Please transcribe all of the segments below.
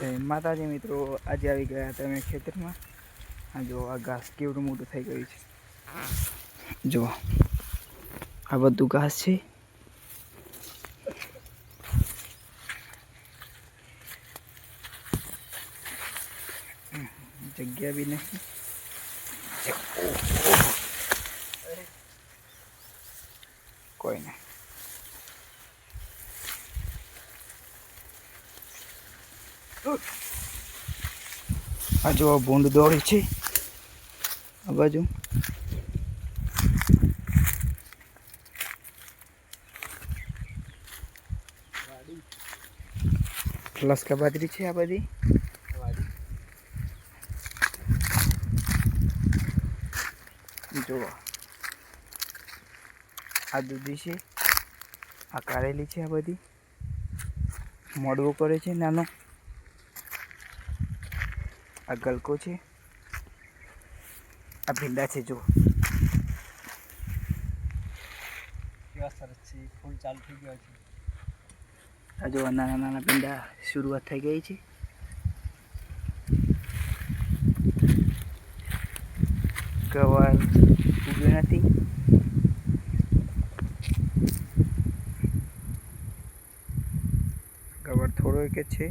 માતાજી મિત્રો, આજે આવી ગયા હતા અમે ખેતરમાં. આ જો આ ઘાસ કેવડું મોટું થઈ ગયું છે. જો આ બધું ઘાસ છે. જગ્યા બી નહીં. કોઈ નહીં. આ જો ભૂંડ દોડી છે આ બાજુ. લસકા બાજરી છે આ બધી. જો આ દૂધી છે, આ કારેલી છે, આ બધી મોડવો કરે છે નાનો. આ ગલકો છે, આ ભીંડા છે. જો કેવા સરસ છે, ફૂલ ચાલુ થઈ ગયા છે. આ જો નાના નાના ભીંડા શરૂઆત થઈ ગઈ છે. ગવાર ઉગ્યું નથી. ગવાર થોડો એક જ છે.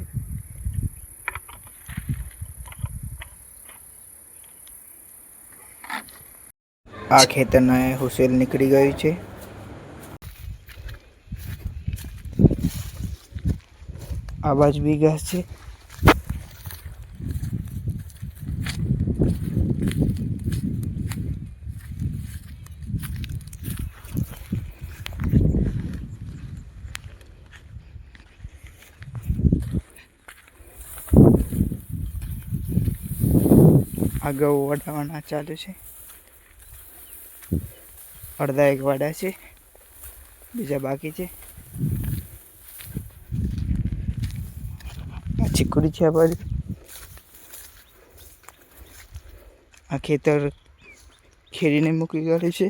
આ ખેતરને હુસેલ નીકળી ગયું છે. આ બાજુ બી ઘાસ છે. આ ઘઉં વઢાવાના ચાલુ છે. અડધા એક વાડા છે, બીજા બાકી છે. આ ચીકુડી છે. આ બાજુ આ ખેતર ખેડીને મૂકી ગયેલું છે.